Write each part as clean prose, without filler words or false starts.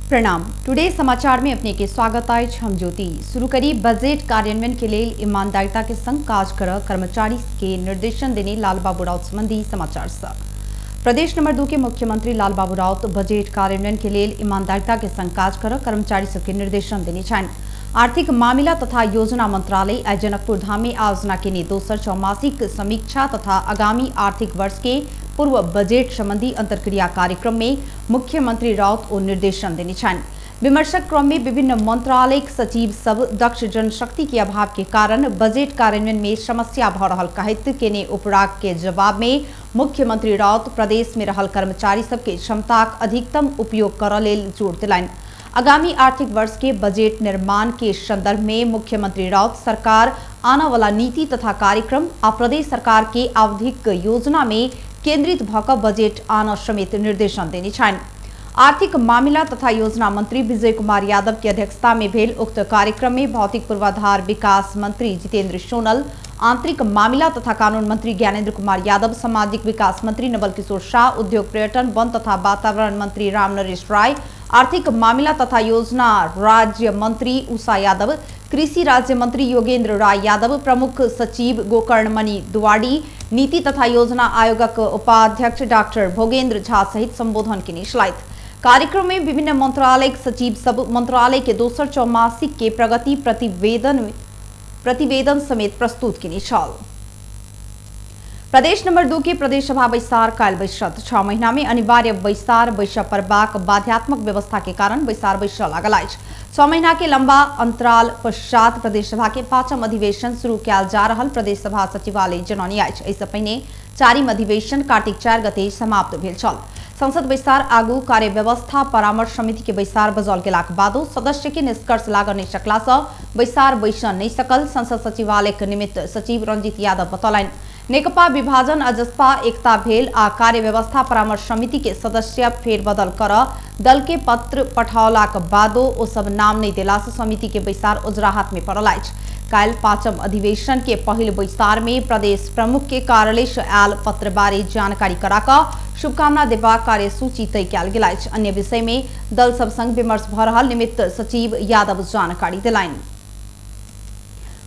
प्रणाम। टुडे समाचार में अपने के स्वागत है। हम ज्योति शुरू करी बजट कार्यान्वयन के लिए ईमानदारिता के संग काज कर कर्मचारी के निर्देशन देने लालबाबू राउत संबंधी समाचार सा। प्रदेश नंबर 2 के मुख्यमंत्री लालबाबू राउत बजट कार्यान्वयन के लिए ईमानदारिता के संग काज कर कर्मचारी सबके निर्देशन देने छन्। आर्थिक मामिला तथा योजना मंत्रालय आज जनकपुर धाम में आयोजना के दोसर चौमासिक समीक्षा तथा आगामी आर्थिक वर्ष के पूर्व बजट संबंधी अंतरक्रिया कार्यक्रम में मुख्यमंत्री राउत और निर्देशन देने छन्। विमर्शक क्रम में विभिन्न मंत्रालय सचिव सब दक्ष जनशक्ति के अभाव के कारण बजट कार्यान्वयन में समस्या भ रहल कहत केने उपराग के जवाब में मुख्यमंत्री राउत प्रदेश में रहल कर्मचारी सबके क्षमताक अधिकतम उपयोग कर लेल जोर दिलाइन। आगामी आर्थिक वर्ष के बजट निर्माण के संदर्भ में मुख्यमंत्री राउत सरकार आने वाला नीति तथा कार्यक्रम आ प्रदेश सरकार के आवधिक योजना में केंद्रित भक बजट आना समेत निर्देशन देने छन्। आर्थिक मामिला तथा योजना मंत्री विजय कुमार यादव की अध्यक्षता में भेल उक्त कार्यक्रम में भौतिक पूर्वाधार विकास मंत्री जितेंद्र सोनल, आंतरिक मामिला तथा कानून मंत्री ज्ञानेंद्र कुमार यादव, सामाजिक विकास मंत्री नवल किशोर शाह, उद्योग पर्यटन वन तथा वातावरण मंत्री राम नरेश राय, आर्थिक मामिला तथा योजना राज्य मंत्री उषा यादव, कृषि राज्य मंत्री योगेंद्र राय यादव, प्रमुख सचिव गोकर्णमणि दुवाडी, नीति तथा योजना आयोगक उपाध्यक्ष डॉक्टर भोगेंद्र झा सहित संबोधन के निश्चित। कार्यक्रम में विभिन्न मंत्रालय सचिव सब मंत्रालय के दोसर चौमासिक के प्रगति प्रतिवेदन समेत प्रस्तुत की निशाल। प्रदेश नंबर 2 के प्रदेश सभा बैसार काल बैसत 6 महीना में अनिवार्य बैसार बैसा परबाक बाध्यात्मक व्यवस्था के कारण बैसार बैसा लागल अछि। 6 महीना के लंबा अंतराल पश्चात प्रदेश सभा के 5म अधिवेशन शुरू किया जा रहल प्रदेश सभा सचिवालय जनौनी अछि। एहिसँ पहिने 4म अधिवेशन कार्तिक 4 गते समाप्त भेल छल। संसद बैसार आगू कार्य व्यवस्था परामर्श समिति के बैसार बजल गेलाक बादो सदस्य के निष्कर्ष लाग नहीं सकला से बैसार बैस नहीं सकल संसद सचिवालय के निमित्त सचिव रंजीत यादव बतौलनि। नेकपा विभाजन आ जसपा एकता भेल आ कार्य व्यवस्था परामर्श समिति के सदस्य फेरबदल कर दल के पत्र पठाओलाक बादो ओ सब नाम नहीं देला से समिति के बैसार उजराहट में पड़ल अछि। काल 5म अधिवेशन के पहिल बैसार में प्रदेश प्रमुख के कार्यालय से आयल पत्र बारे जानकारी कराक शुभकामना देवा कार्यसूची तय कयल गेल अछि। अन्य विषय में दल सब संग विमर्श भ रहल निमित्त सचिव यादव जानकारी दिलानि।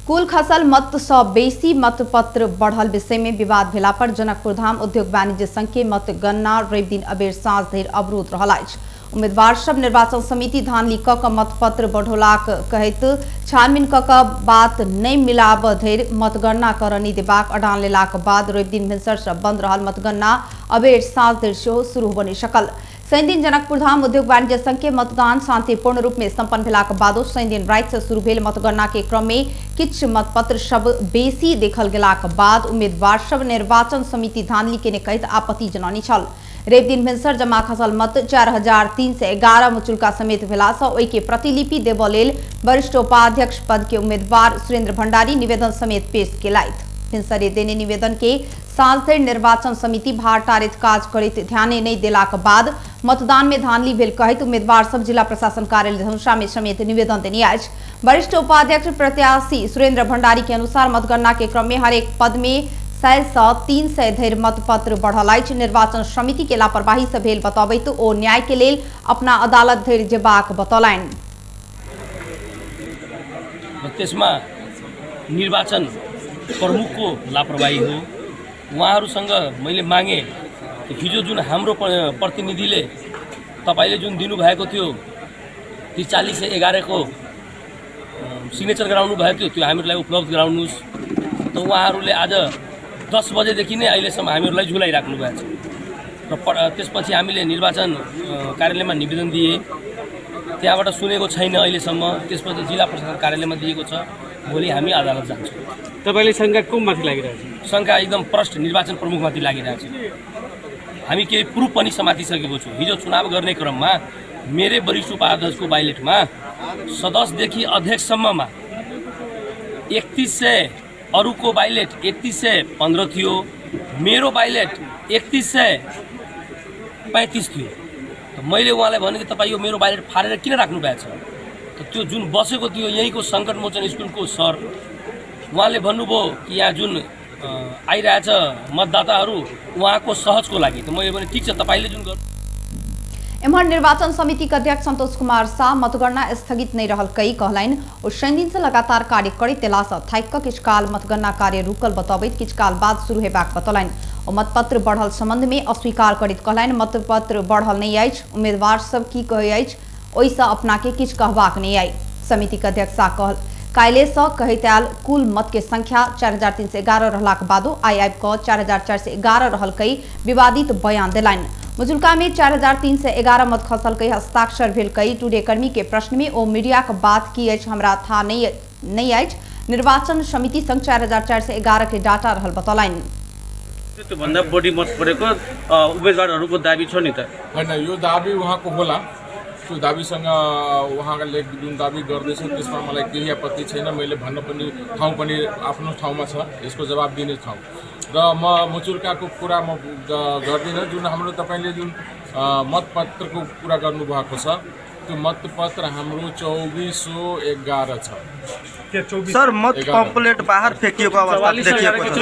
कुल खसल मत सँ बेसी मतपत्र बढ़ल विषय में विवाद भेला पर जनकपुर धाम उद्योग वाणिज्य संघ के मतगणना रवि दिन अबेर साँझ धरि अवरुद्ध रहल अछि। उम्मीदवार सब निर्वाचन समिति धानली क मतपत्र बढ़ौलाक कहैत छानबीन क बात नहीं मिलाब धरि मतगणना कर नहीं देबाक अडान लेलाक बाद रवि दिन भिनसर से बंद रहल मतगणना अबेर साँझ धरि सेहो शुरू होबऽ नहीं सकल। शनि दिन जनकपुर धाम उद्योग वाणिज्य संघ के मतदान शांतिपूर्ण रूप में संपन्न भेलाक बादो शनि दिन राति से शुरू भेल मतगणना के क्रम में किछ मतपत्र सब बेसी देखल गेलाक बाद उम्मीदवार सब निर्वाचन समिति धानली के कहैत आपत्ति जनौनी छल। रवि दिन भिनसर जमा खसल मत 4311 मुचुल्का समेत भेला सँ ओहि के प्रतिलिपि देबऽ लेल वरिष्ठ उपाध्यक्ष पद के उम्मीदवार सुरेंद्र भंडारी निवेदन समेत पेश केलथि। भिनसरे देने निवेदन के साँझ धरि निर्वाचन समिति भार टारित काज करैत ध्याने नहीं देलाक बाद मतदान में धांधली भेल कहैत उम्मीदवार सब जिला प्रशासन कार्यालय धनुषा में समेत निवेदन देने अछि। वरिष्ठ उपाध्यक्ष प्रत्याशी सुरेंद्र भंडारी के अनुसार मतगणना के क्रम में हर एक पद में 100 से 300 धरि मतपत्र बढ़ल अछि। निर्वाचन समिति के लापरवाही से भेल बतबैत ओ न्याय के लेल अपना अदालत धरि जेबाक बतौलनि। निर्वाचन प्रमुख को लापरवाही हो उहाँहरूसँग मैले मागे हिजो जुन हाम्रो प्रतिनिधिले तपाईले जुन दिनुभएको थियो ती 40 से 11 को सिग्नेचर गराउनु भएको थियो त्यो हामीहरूलाई उपलब्ध गराउनुस्। त उहाँहरूले आज 10 बजेदेखि नै अहिलेसम्म हामीहरूलाई झुलाइराख्नु भएको छ र त्यसपछि हामीले निर्वाचन कार्यालयमा निवेदन दिए त्यहाँबाट सुनेको छैन अहिलेसम्म। त्यसपछि जिल्ला प्रशासन कार्यालयमा दिएको छ। भोलि हामी अदालत जान्छौँ। तपाईले शंका कोमाथि लागिरहेछ? शंका एकदम प्रष्ट निर्वाचन प्रमुखमाथि लागिरहेछ। हामी केही प्रुफ पनि समातिसकेको छु। हिजो चुनाव गर्ने क्रममा मेरै वरिष्ठ उपाध्यक्षको बाइलेटमा सदस्यदेखि अध्यक्षसम्ममा 3100 अरूको बाइलेट 3115 थियो, मेरो बाइलेट 3135 थियो। त मैले उहाँलाई भने कि तपाईँ यो मेरो बाइलेट फालेर किन राख्नु भएको छ? त त्यो जुन बसेको थियो यहीँको सङ्कट मोचन स्कुलको सर उहाँले भन्नुभयो कि यहाँ जुन आइरहेछ मतदाताहरू उहाँको सहजको लागि। त मैले भने ठीक छ तपाईले जुन गर्नु एम्हर निर्वाचन समिति के अध्यक्ष संतोष कुमार शाह मतगणना स्थगित नहीं रहल कई कहलैन और शनि दिन से लगातार कार्य करी तेला से थाइक किछ काल मतगणना कार्य रुकल बताबैत किछ काल बाद शुरू हेबाक बतौलैन और मतपत्र बढ़ल संबंध में अस्वीकार करैत कहलैन मतपत्र बढ़ल नहीं अछि उम्मीदवार सब की कहै अछि ओइसे अपना के किछ कहबाक नहीं आई। समिति के अध्यक्ष शाह कहल काल्हि से कहैत आयल कुल मत के संख्या 4311 रहलाक बादो आइ आबि कऽ 4411 रहल कई विवादित बयान देलैन। मुजुल्का में 4311 मत खसल कई हस्ताक्षर भेल कई टुडे कर्मी के प्रश्न में ओ मीडिया के बात की अछि हमरा था नहीं अछि निर्वाचन समिति संग 4411 के डाटा रहल बतौलैन। त्यो भन्दा बढी मत परेको उम्मेदवारहरूको दाबी छ नि त हैन यो दाबी उहाँको होला त्यो दाबीसँग उहाँले जुन दाबी गर्दैछ त्यसमा मलाई केही आपत्ति छैन। मैले भन्न पनि ठाउँ पनि आफ्नो ठाउँमा छ यसको जवाब दिने ठाउँ र म मुचुल्काको कुरा म गर्दिनँ। जुन हाम्रो तपाईले जुन मतपत्रको कुरा गर्नुभएको छ त्यो मतपत्र हाम्रो 2411 छ। सर मत पम्पलेट बाहर फेंकिएको अवस्था देखिएको छ।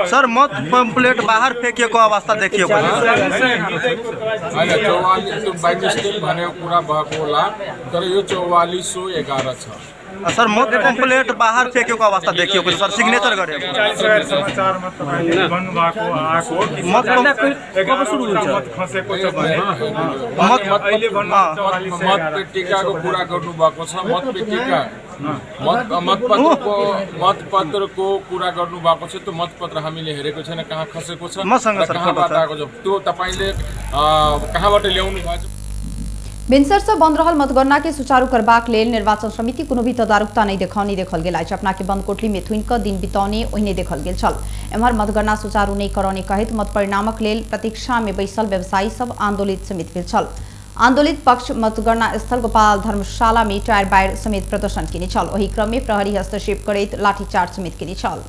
सर मत पम्पलेट बाहर फेंकिएको अवस्था देखिएको छ। होइन 44 बाइ मिस्टेक भनेको कुरा भएको होला तर यो 4411 छ। सर मत पम्पलेट बाहर फेंकिएको अवस्था देखिएको छ। सर सिग्नेचर गरेको मत पेटिकाको कुरा गर्नुभएको छ। मतपत्रको कुरा गर्नुभएको छ। त्यो मतपत्र हामीले हेरेको छैन कहाँ खसेको छ कहाँबाट आएको छ त्यो तपाईले कहाँबाट ल्याउनु भएको छ। भिनसर से बंद रहल मतगणना के सुचारू करबाक लेल निर्वाचन समिति कोनो भी तदारुकता नहीं देखौनी देखल गेल अछि। अपना के बंद कोठली में थुइन क दिन बितौने ओहिने देखल गेल छल। एम्हर मतगणना सुचारू नहीं करौने कहैत मत परिणामक लेल प्रतीक्षा में बैसल व्यवसायी सब आंदोलित समेत भेल छल। आंदोलित पक्ष मतगणना स्थल गोपाल धर्मशाला में टायर बायर समेत प्रदर्शन केने छल। ओही क्रम में प्रहरी हस्तक्षेप करैत लाठीचार्ज समेत केने छल।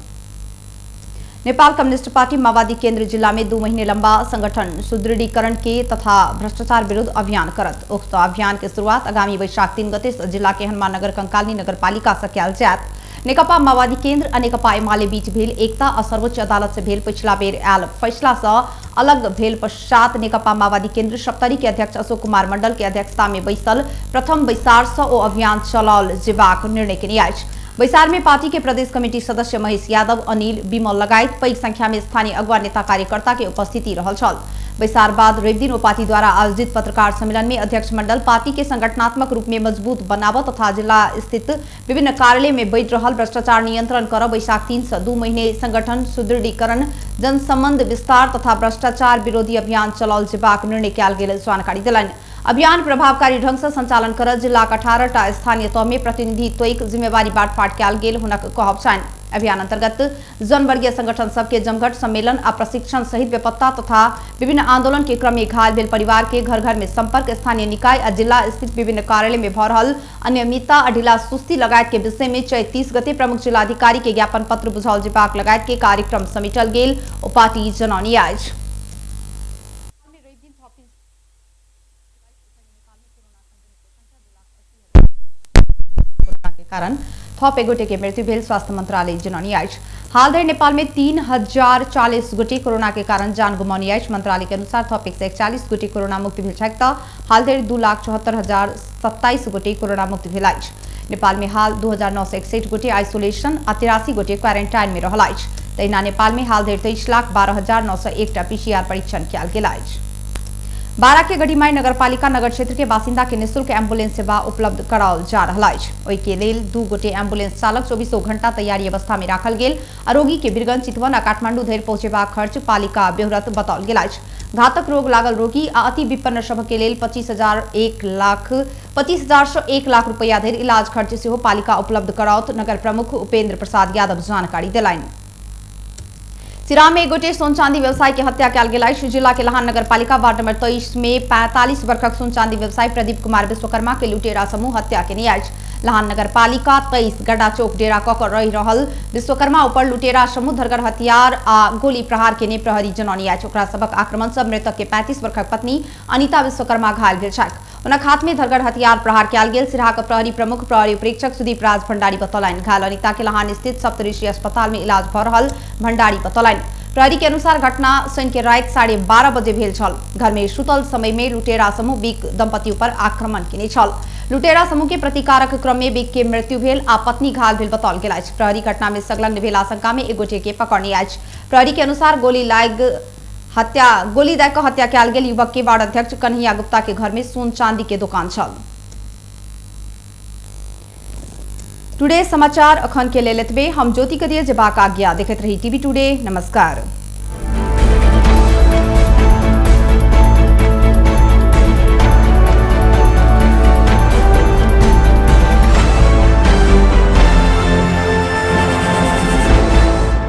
नेपाल कम्युनिस्ट पार्टी माओवादी केंद्र जिला में 2 महीने लंबा संगठन सुदृढ़ीकरण के तथा भ्रष्टाचार विरुद्ध अभियान करत। उक्त अभियान के शुरुआत आगामी वैशाख 3 गते जिला के हनुमान नगर कंकाली नगरपालिका से कयल जायत। नेकपा माओवादी केंद्र आ नेकपा एमाले बीच भेल एकता आ सर्वोच्च अदालत से भेल पिछला बेर आयल फैसला से अलग भेल पश्चात नेकपा माओवादी केंद्र सप्तरी के अध्यक्ष अशोक कुमार मंडल के अध्यक्षता में बैसल प्रथम बैसार से ओ अभियान चलाओल जेबाक निर्णय केने अछि। बैसार में पार्टी के प्रदेश कमेटी सदस्य महेश यादव अनिल विमल लगायत पैघ संख्या में स्थानीय अगुवा नेता कार्यकर्ता के उपस्थिति रहल छल। बैसार बाद रवि दिन पार्टी द्वारा आयोजित पत्रकार सम्मेलन में अध्यक्ष मंडल पार्टी के संगठनात्मक रूप में मजबूत बनाव तथा जिला स्थित विभिन्न कार्यालय में बढ़ रहल भ्रष्टाचार नियंत्रण कर वैशाख 3 से 2 महीने संगठन सुदृढ़ीकरण जनसंबंध विस्तार तथा भ्रष्टाचार विरोधी अभियान चलाओल जेबाक निर्णय कयल गेल जानकारी दिलनि। अभियान प्रभावकारी ढंग से संचालन कर जिला 18टा स्थानीय तह में प्रतिनिधित्व जिम्मेवारी बांटफाट कयल गेल हुनक कहब छनि। अभियान अंतर्गत जनवर्गीय संगठन सबके जमघट सम्मेलन आ प्रशिक्षण सहित बेपत्ता तथा विभिन्न आंदोलन के क्रम में घायल भेल परिवार के घर घर में संपर्क स्थानीय निकाय आ जिला स्थित विभिन्न कार्यालय में भ रहल अनियमितता आ ढिला सुस्ती लगायत के विषय में 30 गते प्रमुख जिलाधिकारी के ज्ञापन पत्र बुझाओल जेबाक लगायत के कार्यक्रम समेटल गेल ओ पार्टी जनौनी अछि। के कारण थप एगोटे के मृत्यु भेल स्वास्थ्य मंत्रालय जनौनी अछि। हाल धरि नेपाल में 3040 गोटे कोरोना के कारण जान गुमौनी अछि। मंत्रालय के अनुसार थप 141 गोटे कोरोना मुक्त भेल छथि तऽ हाल धरि 2,74,027 गोटे कोरोना मुक्त भेल अछि। नेपाल में हाल 2,961 गोटे आइसोलेशन आ 83 गोटे क्वारेंटाइन में रहल अछि। तहिना नेपाल में हाल धरि 23,12,901 PCR परीक्षण कयल गेल अछि। बारा के गढ़ीमाई नगरपालिका नगर क्षेत्र के बासिंदा के निःशुल्क एम्बुलेंस सेवा उपलब्ध कराओल जा रहा है। ओहि के लेल 2 गोटे एम्बुलेंस चालक 24 घंटा तैयारी अवस्था में राखल गेल आ रोगी के बीरगंज चितवन आ काठमांडू धरि पहुंचेबा खर्च पालिका बेहरत बताओल गेल अछि। घातक रोग लागल रोगी आ अति विपन्न सभ के लेल 25,000 से 1 लाख रुपया धरि इलाज खर्च सेहो पालिका उपलब्ध कराओत नगर प्रमुख उपेंद्र प्रसाद यादव जानकारी देलनि। सिरा में गोटे सोन चांदी व्यवसायी के हत्या कयल गेल अछि। जिला के लहान नगरपालिका वार्ड नंबर 23 में 45 वर्षक सोन चांदी व्यवसायी प्रदीप कुमार विश्वकर्मा के लुटेरा समूह हत्या केने अछि। लहान नगरपालिका 23 गड्ढा चौक डेरा कऽ रहि रहल विश्वकर्मा ऊपर लुटेरा समूह धरगर हथियार आ गोली प्रहार केने प्रहरी जनौनी अछि। ओकरा सबक आक्रमण से मृतक के 35 वर्षक पत्नी अनिता विश्वकर्मा घायल भेल छथि। हुनक हाथ में धरगर हथियार प्रहार कयल गेल। सिराहा के प्रहरी प्रमुख प्रहरी उपरीक्षक सुदीप राज भंडारी बतौलनि। घायल अनिता के लहान स्थित सप्तऋषि अस्पताल में इलाज भ रहल भंडारी बतौलनि। प्रहरी के अनुसार घटना शनि के रात 12:30 बजे भेल छल। घर में सुतल समय में लुटेरा समूह बिक दंपति पर आक्रमण केने छल। लुटेरा समूह के प्रतिकारक क्रम में बिक के मृत्यु भेल आ पत्नी घायल भेल बताओल गेल अछि। प्रहरी घटना में संलग्न भेल आशंका में एक गोटे के पकड़ने अछि। प्रहरी के अनुसार गोली दय हत्या कयल गेल युवक के वार्ड अध्यक्ष कन्हैया गुप्ता के घर में सोन चांदी के दुकान छल। टुडे समाचार अखन के लेल एतबे। हम ज्योति के दिए जबाक आज्ञा। देखैत रही टीवी टुडे। नमस्कार।